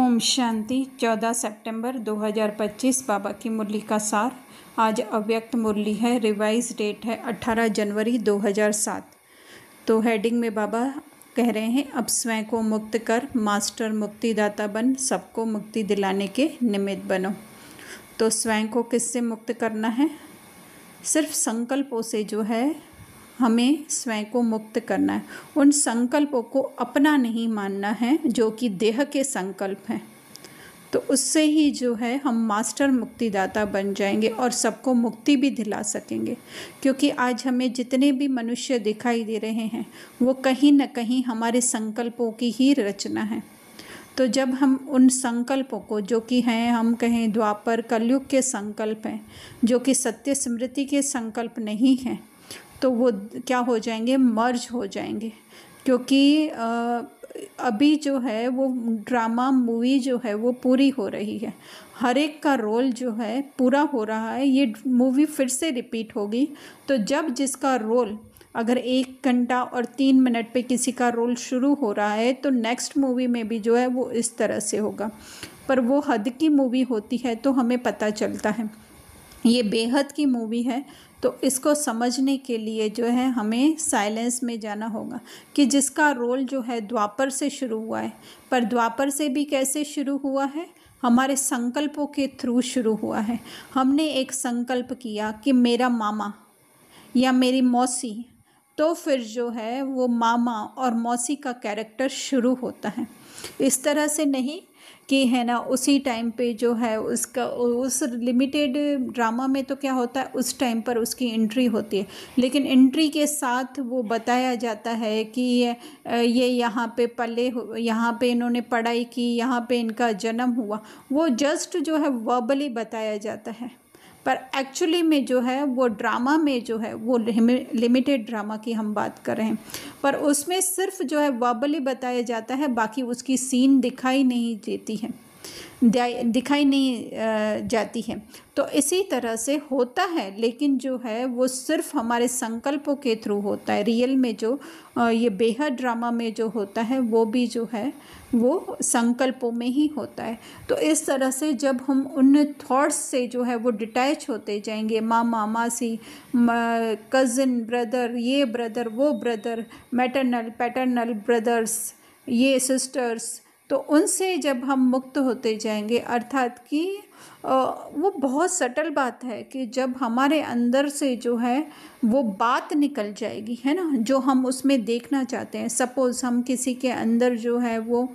ओम शांति। 14 सितंबर 2025 बाबा की मुरली का सार। आज अव्यक्त मुरली है। रिवाइज डेट है 18 जनवरी 2007। तो हेडिंग में बाबा कह रहे हैं, अब स्वयं को मुक्त कर मास्टर मुक्तिदाता बन, सबको मुक्ति दिलाने के निमित्त बनो। तो स्वयं को किससे मुक्त करना है? सिर्फ संकल्पों से जो है हमें स्वयं को मुक्त करना है। उन संकल्पों को अपना नहीं मानना है जो कि देह के संकल्प हैं। तो उससे ही जो है हम मास्टर मुक्तिदाता बन जाएंगे और सबको मुक्ति भी दिला सकेंगे। क्योंकि आज हमें जितने भी मनुष्य दिखाई दे रहे हैं वो कहीं न कहीं हमारे संकल्पों की ही रचना है। तो जब हम उन संकल्पों को, जो कि हैं हम कहें द्वापर कलयुग के संकल्प हैं, जो कि सत्य स्मृति के संकल्प नहीं हैं, तो वो क्या हो जाएंगे? मर्ज हो जाएंगे। क्योंकि अभी जो है वो ड्रामा मूवी जो है वो पूरी हो रही है। हर एक का रोल जो है पूरा हो रहा है। ये मूवी फिर से रिपीट होगी। तो जब जिसका रोल अगर 1 घंटा और 3 मिनट पे किसी का रोल शुरू हो रहा है तो नेक्स्ट मूवी में भी जो है वो इस तरह से होगा। पर वो हद की मूवी होती है तो हमें पता चलता है। ये बेहद की मूवी है। तो इसको समझने के लिए जो है हमें साइलेंस में जाना होगा कि जिसका रोल जो है द्वापर से शुरू हुआ है, पर द्वापर से भी कैसे शुरू हुआ है? हमारे संकल्पों के थ्रू शुरू हुआ है। हमने एक संकल्प किया कि मेरा मामा या मेरी मौसी, तो फिर जो है वो मामा और मौसी का कैरेक्टर शुरू होता है। इस तरह से नहीं कि है ना उसी टाइम पे जो है उसका उस लिमिटेड ड्रामा में तो क्या होता है, उस टाइम पर उसकी एंट्री होती है। लेकिन एंट्री के साथ वो बताया जाता है कि ये यहाँ पे पले, यहाँ पे इन्होंने पढ़ाई की, यहाँ पे इनका जन्म हुआ। वो जस्ट जो है वर्बली बताया जाता है। पर एक्चुअली में जो है वो ड्रामा में जो है वो लिमिटेड ड्रामा की हम बात कर रहे हैं, पर उसमें सिर्फ जो है वर्बली बताया जाता है, बाकी उसकी सीन दिखाई नहीं देती है, दिखाई नहीं जाती है। तो इसी तरह से होता है, लेकिन जो है वो सिर्फ हमारे संकल्पों के थ्रू होता है। रियल में जो ये बेहद ड्रामा में जो होता है वो भी जो है वो संकल्पों में ही होता है। तो इस तरह से जब हम उन थॉट्स से जो है वो डिटैच होते जाएंगे, मामा मासी, कज़न ब्रदर, ये ब्रदर वो ब्रदर, मैटरनल पैटर्नल ब्रदर्स, ये सिस्टर्स, तो उनसे जब हम मुक्त होते जाएंगे, अर्थात कि वो बहुत सटल बात है कि जब हमारे अंदर से जो है वो बात निकल जाएगी, है ना, जो हम उसमें देखना चाहते हैं। सपोज़ हम किसी के अंदर जो है वो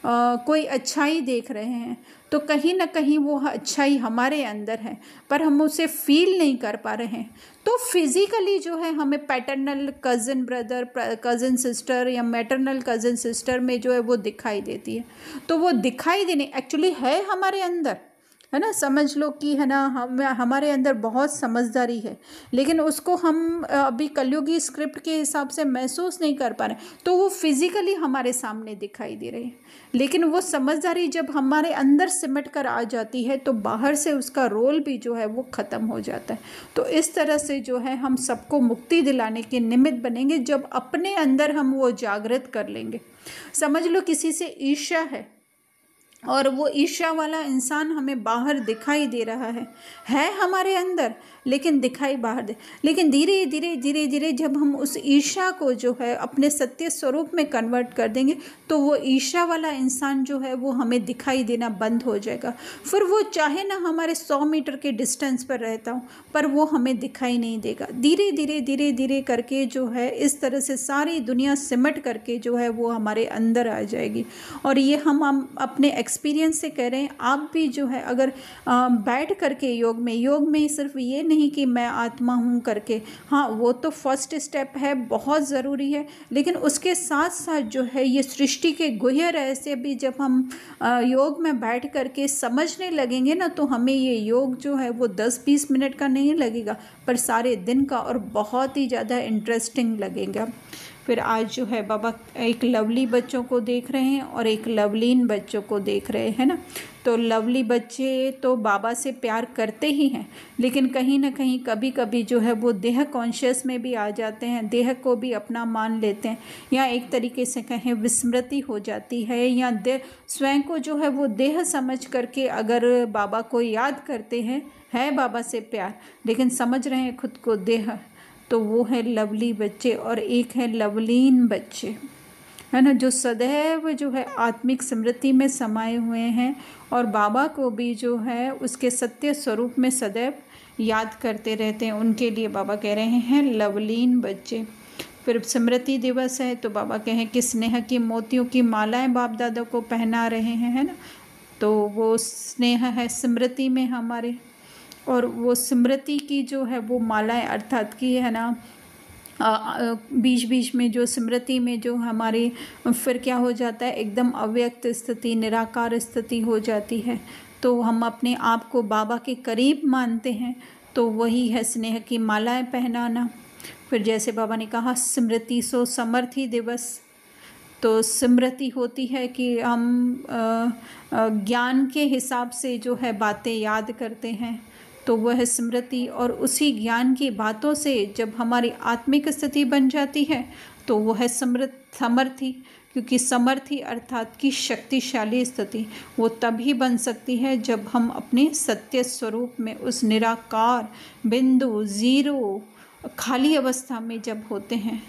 कोई अच्छाई देख रहे हैं, तो कहीं ना कहीं वो अच्छाई हमारे अंदर है पर हम उसे फील नहीं कर पा रहे हैं। तो फिज़िकली जो है हमें paternal cousin brother, cousin sister या मैटरनल कज़न सिस्टर में जो है वो दिखाई देती है। तो वो दिखाई देने एक्चुअली है हमारे अंदर, है ना। समझ लो कि है ना हमारे अंदर बहुत समझदारी है, लेकिन उसको हम अभी कलयुगी स्क्रिप्ट के हिसाब से महसूस नहीं कर पा रहे, तो वो फिज़िकली हमारे सामने दिखाई दे रही है। लेकिन वो समझदारी जब हमारे अंदर सिमट कर आ जाती है तो बाहर से उसका रोल भी जो है वो ख़त्म हो जाता है। तो इस तरह से जो है हम सबको मुक्ति दिलाने के निमित्त बनेंगे जब अपने अंदर हम वो जागृत कर लेंगे। समझ लो किसी से ईर्ष्या है और वो ईर्ष्या वाला इंसान हमें बाहर दिखाई दे रहा है हमारे अंदर, लेकिन दिखाई बाहर दे। लेकिन धीरे धीरे धीरे धीरे जब हम उस ईर्ष्या को जो है अपने सत्य स्वरूप में कन्वर्ट कर देंगे तो वो ईर्ष्या वाला इंसान जो है वो हमें दिखाई देना बंद हो जाएगा। फिर वो चाहे ना हमारे 100 मीटर के डिस्टेंस पर रहता हो, पर वो हमें दिखाई नहीं देगा। धीरे धीरे धीरे धीरे करके जो है इस तरह से सारी दुनिया सिमट करके जो है वो हमारे अंदर आ जाएगी। और ये हम अपने एक्सपीरियंस से कह रहे हैं। आप भी जो है अगर बैठ करके योग में सिर्फ ये नहीं कि मैं आत्मा हूँ करके, हाँ वो तो फर्स्ट स्टेप है, बहुत ज़रूरी है, लेकिन उसके साथ साथ जो है ये सृष्टि के गुह्य रहस्य भी जब हम योग में बैठ करके समझने लगेंगे ना, तो हमें ये योग जो है वो 10-20 मिनट का नहीं लगेगा, पर सारे दिन का और बहुत ही ज़्यादा इंटरेस्टिंग लगेगा। फिर आज जो है बाबा एक लवली बच्चों को देख रहे हैं और एक लवलीन बच्चों को देख रहे हैं ना। तो लवली बच्चे तो बाबा से प्यार करते ही हैं, लेकिन कहीं ना कहीं कभी कभी जो है वो देह कॉन्शियस में भी आ जाते हैं, देह को भी अपना मान लेते हैं, या एक तरीके से कहें विस्मृति हो जाती है, या स्वयं को जो है वो देह समझ करके अगर बाबा को याद करते हैं, है बाबा से प्यार, लेकिन समझ रहे हैं खुद को देह, तो वो है लवली बच्चे। और एक है लवलीन बच्चे, है ना, जो सदैव जो है आत्मिक स्मृति में समाये हुए हैं और बाबा को भी जो है उसके सत्य स्वरूप में सदैव याद करते रहते हैं। उनके लिए बाबा कह रहे हैं लवलीन बच्चे। फिर स्मृति दिवस है तो बाबा कहें कि स्नेह की मोतियों की मालाएं बाप दादा को पहना रहे हैं, है ना। तो वो स्नेह है स्मृति में हमारे, और वो स्मृति की जो है वो मालाएं अर्थात की है ना, बीच बीच में जो स्मृति में जो हमारी फिर क्या हो जाता है, एकदम अव्यक्त स्थिति, निराकार स्थिति हो जाती है। तो हम अपने आप को बाबा के करीब मानते हैं, तो वही है स्नेह की मालाएं पहनाना। फिर जैसे बाबा ने कहा स्मृति सो समर्थी दिवस, तो स्मृति होती है कि हम ज्ञान के हिसाब से जो है बातें याद करते हैं, तो वह स्मृति, और उसी ज्ञान की बातों से जब हमारी आत्मिक स्थिति बन जाती है तो वह है समर्थी, क्योंकि समर्थी अर्थात की शक्तिशाली स्थिति वो तभी बन सकती है जब हम अपने सत्य स्वरूप में उस निराकार बिंदु ज़ीरो खाली अवस्था में जब होते हैं।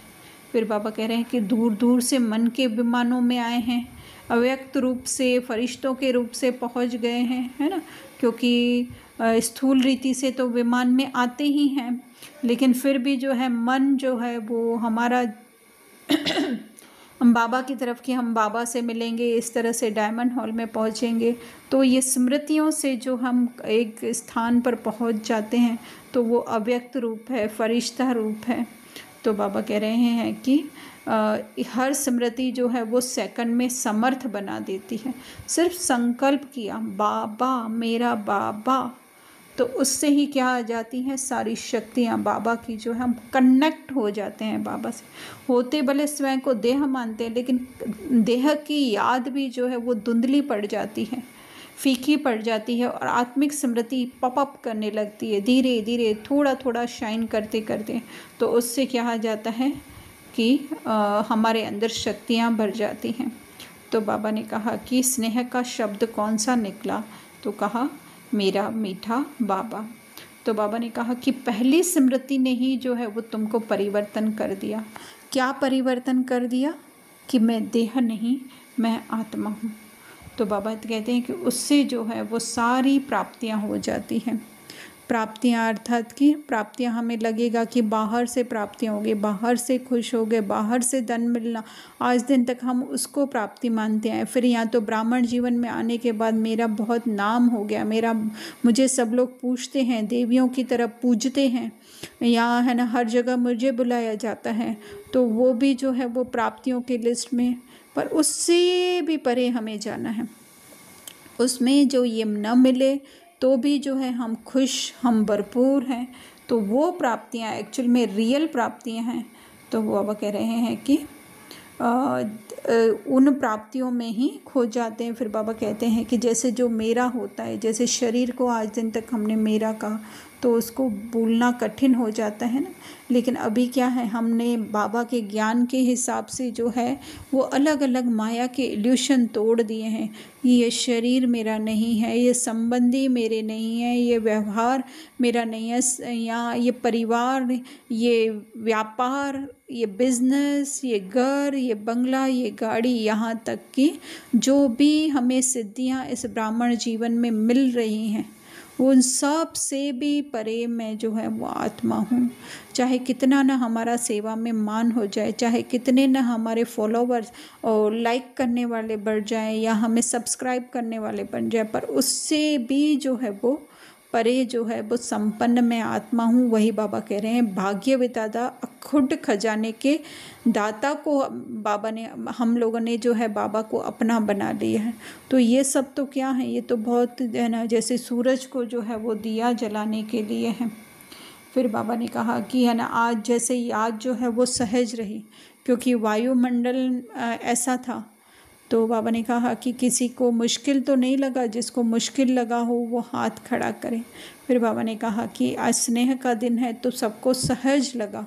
फिर बाबा कह रहे हैं कि दूर दूर से मन के विमानों में आए हैं, अव्यक्त रूप से फरिश्तों के रूप से पहुंच गए हैं, है ना, क्योंकि स्थूल रीति से तो विमान में आते ही हैं, लेकिन फिर भी जो है मन जो है वो हमारा हम बाबा की तरफ कि हम बाबा से मिलेंगे, इस तरह से डायमंड हॉल में पहुंचेंगे। तो ये स्मृतियों से जो हम एक स्थान पर पहुंच जाते हैं तो वो अव्यक्त रूप है, फरिश्ता रूप है। तो बाबा कह रहे हैं कि हर स्मृति जो है वो सेकंड में समर्थ बना देती है। सिर्फ संकल्प किया बाबा मेरा बाबा, तो उससे ही क्या आ जाती हैं सारी शक्तियाँ बाबा की, जो है हम कनेक्ट हो जाते हैं बाबा से। होते भले स्वयं को देह मानते हैं, लेकिन देह की याद भी जो है वो धुंधली पड़ जाती है, फीकी पड़ जाती है, और आत्मिक स्मृति पॉपअप करने लगती है धीरे धीरे, थोड़ा थोड़ा शाइन करते करते। तो उससे क्या आ जाता है कि हमारे अंदर शक्तियाँ भर जाती हैं। तो बाबा ने कहा कि स्नेह का शब्द कौन सा निकला, तो कहा मेरा मीठा बाबा। तो बाबा ने कहा कि पहली स्मृति ने ही जो है वो तुमको परिवर्तन कर दिया। क्या परिवर्तन कर दिया? कि मैं देह नहीं, मैं आत्मा हूँ। तो बाबा कहते हैं कि उससे जो है वो सारी प्राप्तियाँ हो जाती हैं। प्राप्तियाँ अर्थात कि प्राप्तियाँ हमें लगेगा कि बाहर से प्राप्तियाँ हो गई, बाहर से खुश हो गए, बाहर से धन मिलना, आज दिन तक हम उसको प्राप्ति मानते हैं। फिर यहाँ तो ब्राह्मण जीवन में आने के बाद मेरा बहुत नाम हो गया, मुझे सब लोग पूछते हैं, देवियों की तरह पूजते हैं, यहाँ है ना, हर जगह मुझे बुलाया जाता है। तो वो भी जो है वो प्राप्तियों के लिस्ट में, पर उससे भी परे हमें जाना है। उसमें जो ये न मिले तो भी जो है हम खुश, हम भरपूर हैं, तो वो प्राप्तियाँ एक्चुअल में रियल प्राप्तियाँ हैं। तो वो बाबा कह रहे हैं कि उन प्राप्तियों में ही खो जाते हैं। फिर बाबा कहते हैं कि जैसे जो मेरा होता है, जैसे शरीर को आज दिन तक हमने मेरा कहा तो उसको भूलना कठिन हो जाता है ना, लेकिन अभी क्या है, हमने बाबा के ज्ञान के हिसाब से जो है वो अलग अलग माया के इल्यूशन तोड़ दिए हैं। ये शरीर मेरा नहीं है, ये संबंधी मेरे नहीं है, ये व्यवहार मेरा नहीं है, या ये परिवार, ये व्यापार, ये बिजनेस, ये घर, ये बंगला, ये गाड़ी, यहाँ तक कि जो भी हमें सिद्धियाँ इस ब्राह्मण जीवन में मिल रही हैं उन सब से भी परे मैं जो है वो आत्मा हूँ। चाहे कितना ना हमारा सेवा में मान हो जाए, चाहे कितने ना हमारे फॉलोवर्स और लाइक करने वाले बढ़ जाएं या हमें सब्सक्राइब करने वाले बन जाए, पर उससे भी जो है वो परे जो है वो संपन्न मैं आत्मा हूँ। वही बाबा कह रहे हैं भाग्य विधाता अखुड खजाने के दाता को बाबा ने, हम लोगों ने जो है बाबा को अपना बना लिया है। तो ये सब तो क्या है, ये तो बहुत है ना, जैसे सूरज को जो है वो दिया जलाने के लिए है। फिर बाबा ने कहा कि है ना, आज जैसे याद जो है वो सहज रही, क्योंकि वायुमंडल ऐसा था। तो बाबा ने कहा कि किसी को मुश्किल तो नहीं लगा, जिसको मुश्किल लगा हो वो हाथ खड़ा करे। फिर बाबा ने कहा कि आज स्नेह का दिन है तो सबको सहज लगा।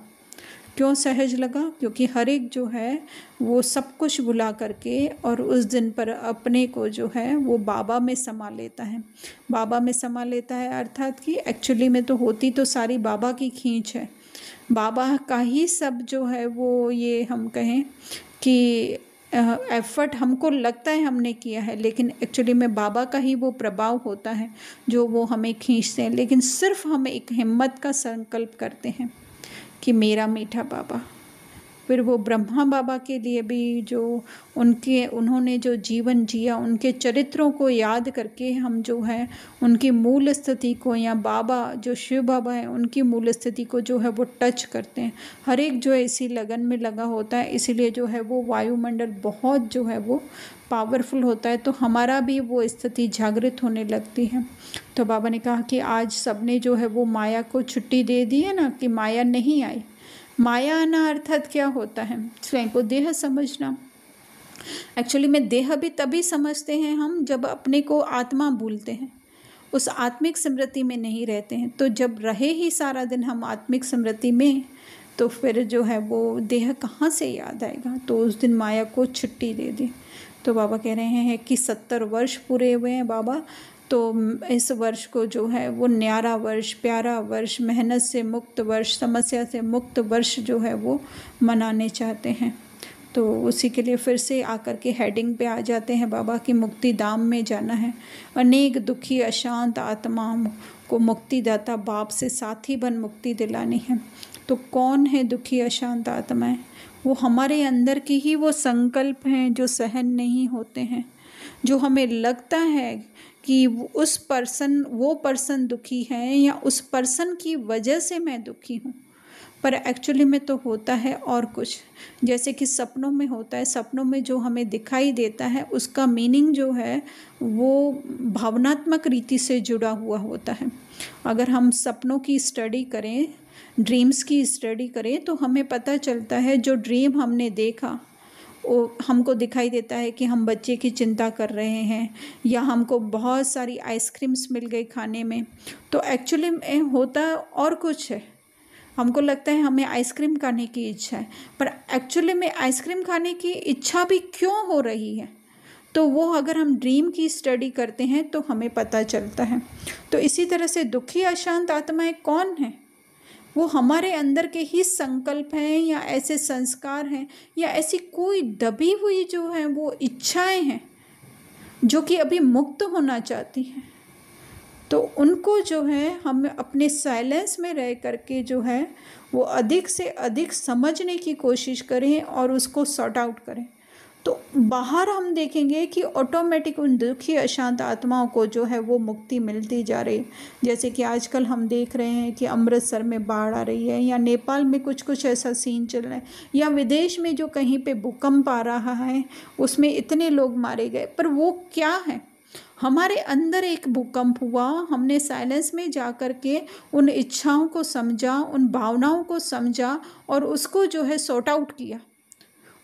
क्यों सहज लगा? क्योंकि हर एक जो है वो सब कुछ भुला करके और उस दिन पर अपने को जो है वो बाबा में समा लेता है। बाबा में समा लेता है अर्थात कि एक्चुअली में तो होती तो सारी बाबा की खींच है, बाबा का ही सब जो है वो, ये हम कहें कि एफर्ट हमको लगता है हमने किया है, लेकिन एक्चुअली में बाबा का ही वो प्रभाव होता है जो वो हमें खींचते हैं। लेकिन सिर्फ हम एक हिम्मत का संकल्प करते हैं कि मेरा मीठा बाबा। फिर वो ब्रह्मा बाबा के लिए भी जो उन्होंने जो जीवन जिया, उनके चरित्रों को याद करके हम जो है उनकी मूल स्थिति को, या बाबा जो शिव बाबा है उनकी मूल स्थिति को जो है वो टच करते हैं। हर एक जो है इसी लगन में लगा होता है, इसीलिए जो है वो वायुमंडल बहुत जो है वो पावरफुल होता है, तो हमारा भी वो स्थिति जागृत होने लगती है। तो बाबा ने कहा कि आज सबने जो है वो माया को छुट्टी दे दी है ना, कि माया नहीं आई। माया आना अर्थात क्या होता है? स्वयं को देह समझना। एक्चुअली में देह भी तभी समझते हैं हम जब अपने को आत्मा भूलते हैं, उस आत्मिक स्मृति में नहीं रहते हैं। तो जब रहे ही सारा दिन हम आत्मिक स्मृति में, तो फिर जो है वो देह कहाँ से याद आएगा? तो उस दिन माया को छुट्टी दे दी। तो बाबा कह रहे हैं कि 70 वर्ष पूरे हुए हैं बाबा, तो इस वर्ष को जो है वो न्यारा वर्ष, प्यारा वर्ष, मेहनत से मुक्त वर्ष, समस्या से मुक्त वर्ष जो है वो मनाने चाहते हैं। तो उसी के लिए फिर से आकर के हेडिंग पे आ जाते हैं बाबा की मुक्ति धाम में जाना है। अनेक दुखी अशांत आत्माओं को मुक्तिदाता बाप से साथी बन मुक्ति दिलानी है। तो कौन है दुखी अशांत आत्माएं? वो हमारे अंदर की ही वो संकल्प हैं जो सहन नहीं होते हैं, जो हमें लगता है कि वो पर्सन दुखी है या उस पर्सन की वजह से मैं दुखी हूँ, पर एक्चुअली में तो होता है और कुछ। जैसे कि सपनों में होता है, सपनों में जो हमें दिखाई देता है उसका मीनिंग जो है वो भावनात्मक रीति से जुड़ा हुआ होता है। अगर हम सपनों की स्टडी करें, ड्रीम्स की स्टडी करें, तो हमें पता चलता है जो ड्रीम हमने देखा वो हमको दिखाई देता है कि हम बच्चे की चिंता कर रहे हैं, या हमको बहुत सारी आइसक्रीम्स मिल गई खाने में, तो एक्चुअली में होता और कुछ है। हमको लगता है हमें आइसक्रीम खाने की इच्छा है, पर एक्चुअली में आइसक्रीम खाने की इच्छा भी क्यों हो रही है, तो वो अगर हम ड्रीम की स्टडी करते हैं तो हमें पता चलता है। तो इसी तरह से दुखी अशांत आत्माएं कौन हैं? वो हमारे अंदर के ही संकल्प हैं, या ऐसे संस्कार हैं, या ऐसी कोई दबी हुई जो है वो इच्छाएं हैं जो कि अभी मुक्त होना चाहती हैं। तो उनको जो है हम अपने साइलेंस में रह करके जो है वो अधिक से अधिक समझने की कोशिश करें और उसको सॉर्ट आउट करें। तो बाहर हम देखेंगे कि ऑटोमेटिक उन दुखी अशांत आत्माओं को जो है वो मुक्ति मिलती जा रही। जैसे कि आजकल हम देख रहे हैं कि अमृतसर में बाढ़ आ रही है, या नेपाल में कुछ ऐसा सीन चल रहा है, या विदेश में जो कहीं पे भूकंप आ रहा है उसमें इतने लोग मारे गए। पर वो क्या है? हमारे अंदर एक भूकंप हुआ, हमने साइलेंस में जा कर के उन इच्छाओं को समझा, उन भावनाओं को समझा और उसको जो है सॉर्ट आउट किया,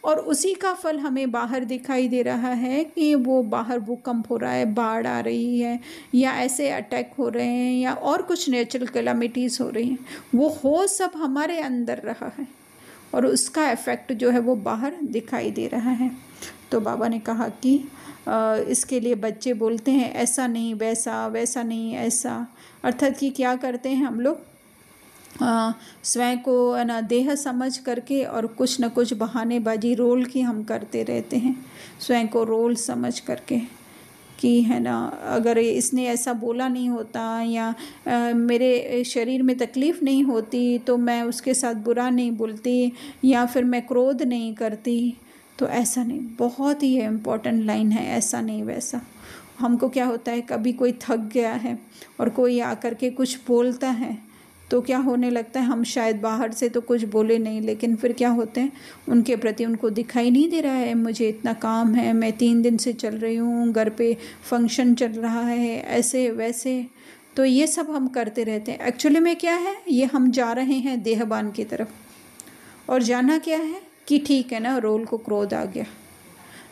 और उसी का फल हमें बाहर दिखाई दे रहा है कि वो बाहर भूकंप हो रहा है, बाढ़ आ रही है, या ऐसे अटैक हो रहे हैं, या और कुछ नेचुरल कैलामिटीज़ हो रही हैं। वो हो सब हमारे अंदर रहा है और उसका इफ़ेक्ट जो है वो बाहर दिखाई दे रहा है। तो बाबा ने कहा कि इसके लिए बच्चे बोलते हैं ऐसा नहीं वैसा, वैसा नहीं ऐसा, अर्थात कि क्या करते हैं हम लोग स्वयं को है ना देह समझ करके और कुछ न कुछ बहानेबाजी रोल की हम करते रहते हैं, स्वयं को रोल समझ करके कि है ना अगर इसने ऐसा बोला नहीं होता, या मेरे शरीर में तकलीफ़ नहीं होती तो मैं उसके साथ बुरा नहीं बोलती, या फिर मैं क्रोध नहीं करती। तो ऐसा नहीं, बहुत ही इम्पोर्टेंट लाइन है, ऐसा नहीं वैसा। हमको क्या होता है, कभी कोई थक गया है और कोई आकर के कुछ बोलता है तो क्या होने लगता है, हम शायद बाहर से तो कुछ बोले नहीं, लेकिन फिर क्या होते हैं उनके प्रति उनको दिखाई नहीं दे रहा है, मुझे इतना काम है, मैं 3 दिन से चल रही हूँ, घर पे फंक्शन चल रहा है, ऐसे वैसे। तो ये सब हम करते रहते हैं। एक्चुअली में क्या है, ये हम जा रहे हैं देहबान की तरफ, और जाना क्या है, कि ठीक है ना, रोल को क्रोध आ गया।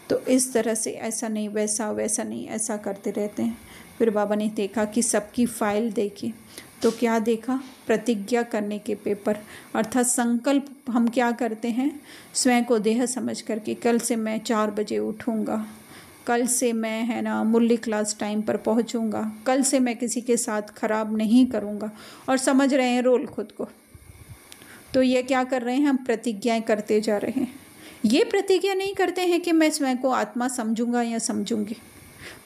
तो इस तरह से ऐसा नहीं, वैसा, वैसा नहीं, ऐसा करते रहते हैं। फिर बाबा ने देखा कि सबकी फाइल देखी, तो क्या देखा, प्रतिज्ञा करने के पेपर, अर्थात संकल्प हम क्या करते हैं, स्वयं को देह समझ करके, कल से मैं 4 बजे उठूँगा, कल से मैं है ना मुरली क्लास टाइम पर पहुँचूँगा, कल से मैं किसी के साथ खराब नहीं करूँगा, और समझ रहे हैं रोल खुद को। तो ये क्या कर रहे हैं, हम प्रतिज्ञाएं करते जा रहे हैं। ये प्रतिज्ञा नहीं करते हैं कि मैं स्वयं को आत्मा समझूंगा या समझूंगी,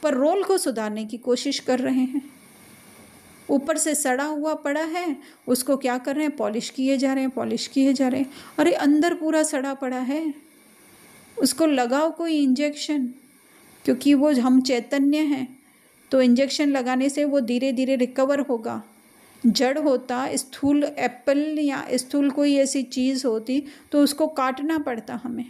पर रोल को सुधारने की कोशिश कर रहे हैं। ऊपर से सड़ा हुआ पड़ा है, उसको क्या कर रहे हैं, पॉलिश किए जा रहे हैं, पॉलिश किए जा रहे हैं। अरे अंदर पूरा सड़ा पड़ा है, उसको लगाओ कोई इंजेक्शन, क्योंकि वो हम चैतन्य हैं, तो इंजेक्शन लगाने से वो धीरे धीरे रिकवर होगा। जड़ होता, स्थूल एप्पल या स्थूल कोई ऐसी चीज़ होती तो उसको काटना पड़ता हमें,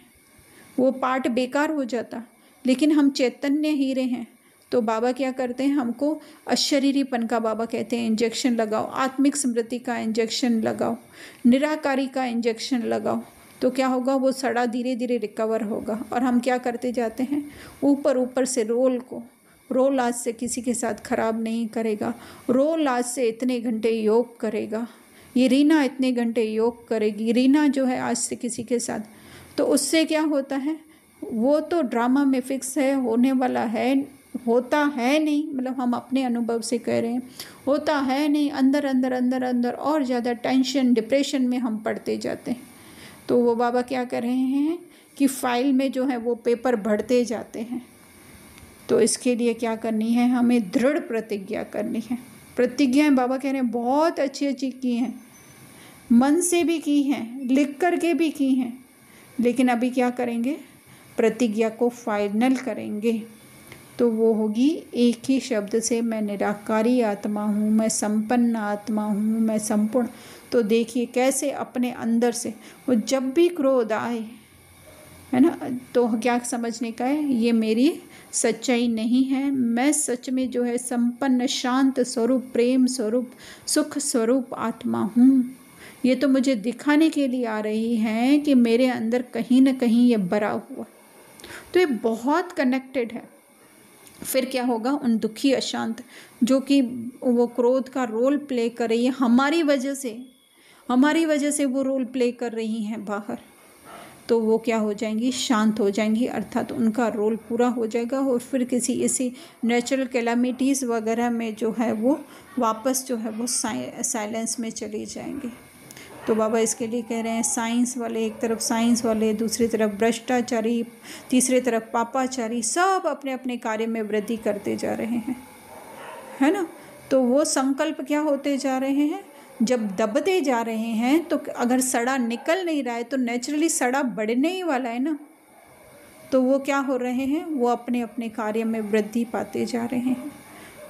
वो पार्ट बेकार हो जाता। लेकिन हम चैतन्य हीरे हैं, तो बाबा क्या करते हैं, हमको अशरीरीपन का बाबा कहते हैं इंजेक्शन लगाओ, आत्मिक स्मृति का इंजेक्शन लगाओ, निराकारी का इंजेक्शन लगाओ, तो क्या होगा, वो सड़ा धीरे धीरे रिकवर होगा। और हम क्या करते जाते हैं, ऊपर ऊपर से रोल आज से किसी के साथ खराब नहीं करेगा, रोल आज से इतने घंटे योग करेगा, ये रीना इतने घंटे योग करेगी, रीना जो है आज से किसी के साथ। तो उससे क्या होता है, वो तो ड्रामा में फिक्स है, होने वाला है, होता है नहीं, मतलब हम अपने अनुभव से कह रहे हैं, होता है नहीं, अंदर अंदर अंदर अंदर और ज़्यादा टेंशन डिप्रेशन में हम पड़ते जाते हैं। तो वो बाबा क्या कर रहे हैं कि फाइल में जो है वो पेपर बढ़ते जाते हैं। तो इसके लिए क्या करनी है, हमें दृढ़ प्रतिज्ञा करनी है। प्रतिज्ञाएं बाबा कह रहे हैं बहुत अच्छी अच्छी की हैं, मन से भी की हैं, लिख कर के भी की हैं, लेकिन अभी क्या करेंगे, प्रतिज्ञा को फाइनल करेंगे। तो वो होगी एक ही शब्द से, मैं निराकारी आत्मा हूँ, मैं संपन्न आत्मा हूँ, मैं संपूर्ण। तो देखिए कैसे अपने अंदर से वो जब भी क्रोध आए, है ना, तो क्या समझने का है, ये मेरी सच्चाई नहीं है, मैं सच में जो है संपन्न शांत स्वरूप, प्रेम स्वरूप, सुख स्वरूप आत्मा हूँ। ये तो मुझे दिखाने के लिए आ रही हैं कि मेरे अंदर कहीं ना कहीं ये भरा हुआ। तो ये बहुत कनेक्टेड है। फिर क्या होगा, उन दुखी अशांत जो कि वो क्रोध का रोल प्ले कर रही है, हमारी वजह से वो रोल प्ले कर रही हैं बाहर, तो वो क्या हो जाएंगी, शांत हो जाएंगी, अर्थात उनका रोल पूरा हो जाएगा। और फिर किसी ऐसी नेचुरल कैलामिटीज़ वगैरह में जो है वो वापस जो है वो साइलेंस में चली जाएंगी। तो बाबा इसके लिए कह रहे हैं, साइंस वाले एक तरफ, साइंस वाले दूसरी तरफ, भ्रष्टाचारी तीसरी तरफ, पापाचारी, सब अपने अपने कार्य में वृद्धि करते जा रहे हैं, है ना। तो वो संकल्प क्या होते जा रहे हैं, जब दबते जा रहे हैं, तो अगर सड़ा निकल नहीं रहा है तो नेचुरली सड़ा बढ़ने ही वाला है ना। तो वो क्या हो रहे हैं, वो अपने अपने कार्य में वृद्धि पाते जा रहे हैं।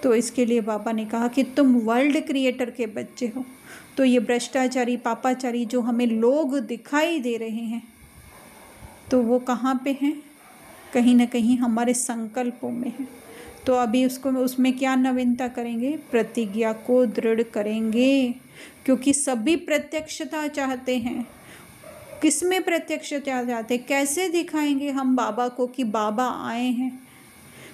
तो इसके लिए बाबा ने कहा कि तुम वर्ल्ड क्रिएटर के बच्चे हो। तो ये भ्रष्टाचारी पापाचारी जो हमें लोग दिखाई दे रहे हैं, तो वो कहाँ पे हैं, कहीं ना कहीं हमारे संकल्पों में है। तो अभी उसमें क्या नवीनता करेंगे, प्रतिज्ञा को दृढ़ करेंगे, क्योंकि सभी प्रत्यक्षता चाहते हैं। किसमें प्रत्यक्षता चाहते, कैसे दिखाएंगे हम बाबा को कि बाबा आए हैं।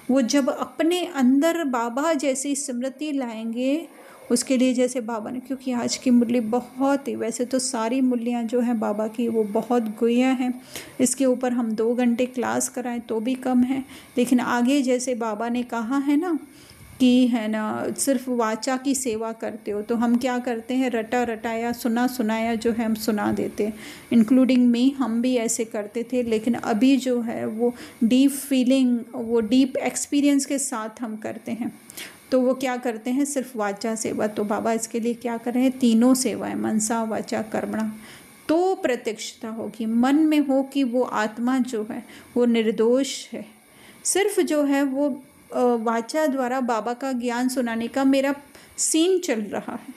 वो जब अपने अंदर बाबा जैसी स्मृति लाएंगे, उसके लिए जैसे बाबा ने, क्योंकि आज की मुरली बहुत ही, वैसे तो सारी मुरलियाँ जो हैं बाबा की वो बहुत गुह्य हैं, इसके ऊपर हम 2 घंटे क्लास कराएं तो भी कम है। लेकिन आगे जैसे बाबा ने कहा है ना कि है ना, सिर्फ वाचा की सेवा करते हो, तो हम क्या करते हैं, रटा रटाया सुना सुनाया जो है हम सुना देते हैं, इंक्लूडिंग मी, हम भी ऐसे करते थे। लेकिन अभी जो है वो डीप फीलिंग, वो डीप एक्सपीरियंस के साथ हम करते हैं। तो वो क्या करते हैं, सिर्फ वाचा सेवा। तो बाबा इसके लिए क्या कर रहे हैं, तीनों सेवाएं, मनसा वाचा कर्मणा। तो प्रत्यक्षता होगी, मन में हो कि वो आत्मा जो है वो निर्दोष है, सिर्फ जो है वो वाचा द्वारा बाबा का ज्ञान सुनाने का मेरा सीन चल रहा है।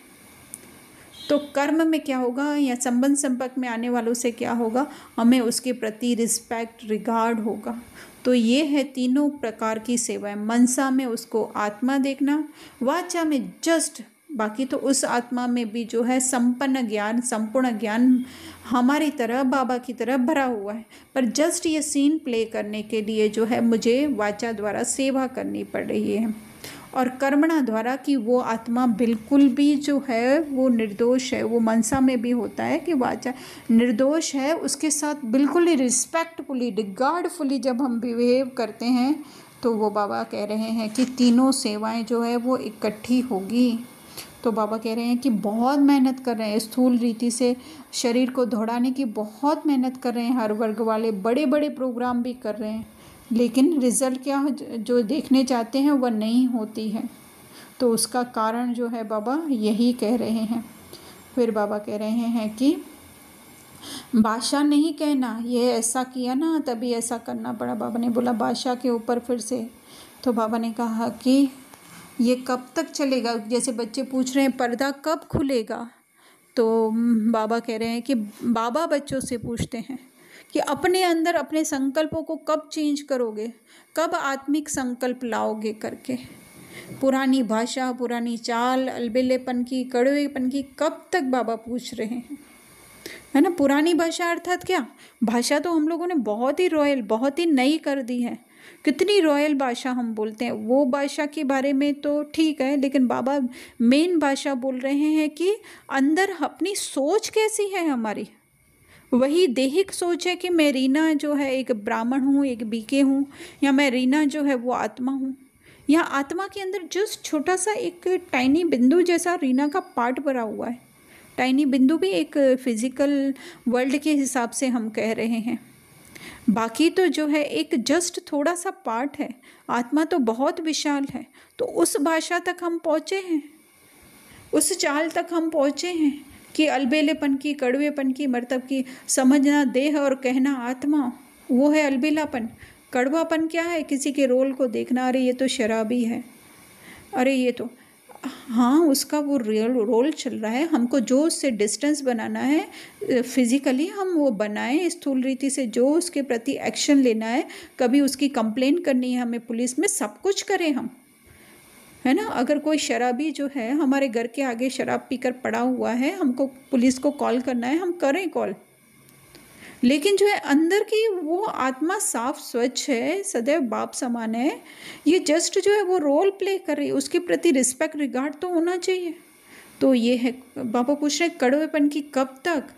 तो कर्म में क्या होगा, या संबंध संपर्क में आने वालों से क्या होगा, हमें उसके प्रति रिस्पेक्ट, रिगार्ड होगा। तो ये है तीनों प्रकार की सेवाएं। मनसा में उसको आत्मा देखना, वाचा में जस्ट बाकी तो उस आत्मा में भी जो है संपूर्ण ज्ञान हमारी तरह बाबा की तरह भरा हुआ है, पर जस्ट ये सीन प्ले करने के लिए जो है मुझे वाचा द्वारा सेवा करनी पड़ रही है और कर्मणा द्वारा कि वो आत्मा बिल्कुल भी जो है वो निर्दोष है। वो मनसा में भी होता है कि वाचा निर्दोष है, उसके साथ बिल्कुल ही रिस्पेक्टफुली रिगार्डफुली जब हम बिहेव करते हैं तो वो बाबा कह रहे हैं कि तीनों सेवाएं जो है वो इकट्ठी होगी। तो बाबा कह रहे हैं कि बहुत मेहनत कर रहे हैं, स्थूल रीति से शरीर को दौड़ाने की बहुत मेहनत कर रहे हैं, हर वर्ग वाले बड़े बड़े प्रोग्राम भी कर रहे हैं, लेकिन रिज़ल्ट क्या जो देखने चाहते हैं वह नहीं होती है। तो उसका कारण जो है बाबा यही कह रहे हैं। फिर बाबा कह रहे हैं कि बादशाह नहीं कहना, ये ऐसा किया ना तभी ऐसा करना पड़ा। बाबा ने बोला बादशाह के ऊपर फिर से। तो बाबा ने कहा कि ये कब तक चलेगा, जैसे बच्चे पूछ रहे हैं पर्दा कब खुलेगा। तो बाबा कह रहे हैं कि बाबा बच्चों से पूछते हैं कि अपने अंदर अपने संकल्पों को कब चेंज करोगे, कब आत्मिक संकल्प लाओगे करके। पुरानी भाषा, पुरानी चाल, अलबेलेपन की, कड़वेपन की कब तक बाबा पूछ रहे हैं, है ना। पुरानी भाषा अर्थात क्या, भाषा तो हम लोगों ने बहुत ही रॉयल, बहुत ही नई कर दी है। कितनी रॉयल भाषा हम बोलते हैं, वो भाषा के बारे में तो ठीक है, लेकिन बाबा मेन भाषा बोल रहे हैं कि अंदर अपनी सोच कैसी है हमारी। वही देहिक सोच है कि मैं रीना जो है एक ब्राह्मण हूँ, एक बीके हूँ, या मैं रीना जो है वो आत्मा हूँ। या आत्मा के अंदर जस्ट छोटा सा एक टाइनी बिंदु जैसा रीना का पार्ट भरा हुआ है। टाइनी बिंदु भी एक फिजिकल वर्ल्ड के हिसाब से हम कह रहे हैं, बाकी तो जो है एक जस्ट थोड़ा सा पार्ट है। आत्मा तो बहुत विशाल है। तो उस भाषा तक हम पहुँचे हैं, उस चाल तक हम पहुँचे हैं कि अलबेलेपन की, कड़वेपन की, मतलब कि समझना देह और कहना आत्मा, वो है अलबेलापन। कड़वापन क्या है, किसी के रोल को देखना, अरे ये तो शराबी है, अरे ये तो, हाँ उसका वो रियल रोल चल रहा है, हमको जो उससे डिस्टेंस बनाना है फिज़िकली हम वो बनाएं, स्थूल रीति से जो उसके प्रति एक्शन लेना है, कभी उसकी कंप्लेन करनी है हमें पुलिस में, सब कुछ करें हम, है ना। अगर कोई शराबी जो है हमारे घर के आगे शराब पीकर पड़ा हुआ है, हमको पुलिस को कॉल करना है, हम करें कॉल, लेकिन जो है अंदर की वो आत्मा साफ स्वच्छ है, सदैव बाप समान है। ये जस्ट जो है वो रोल प्ले कर रही है, उसके प्रति रिस्पेक्ट रिगार्ड तो होना चाहिए। तो ये है, बाबा पूछ रहे हैं कड़वेपन की कब तक,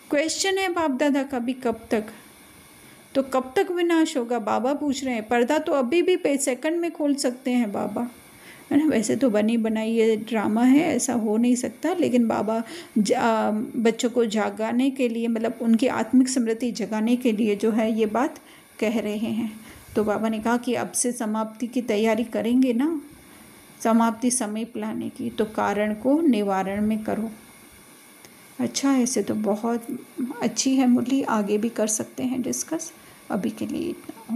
क्वेश्चन है बाप दादा का भी, कब तक, तो कब तक विनाश होगा बाबा पूछ रहे हैं। पर्दा तो अभी भी सेकंड में खोल सकते हैं बाबा, है ना। वैसे तो बनी बनाई ये ड्रामा है, ऐसा हो नहीं सकता, लेकिन बाबा बच्चों को जगाने के लिए, मतलब उनकी आत्मिक स्मृति जगाने के लिए जो है ये बात कह रहे हैं। तो बाबा ने कहा कि अब से समाप्ति की तैयारी करेंगे ना, समाप्ति समीप लाने की, तो कारण को निवारण में करो। अच्छा, ऐसे तो बहुत अच्छी है मुरली, आगे भी कर सकते हैं डिस्कस, अभी के लिए इतना।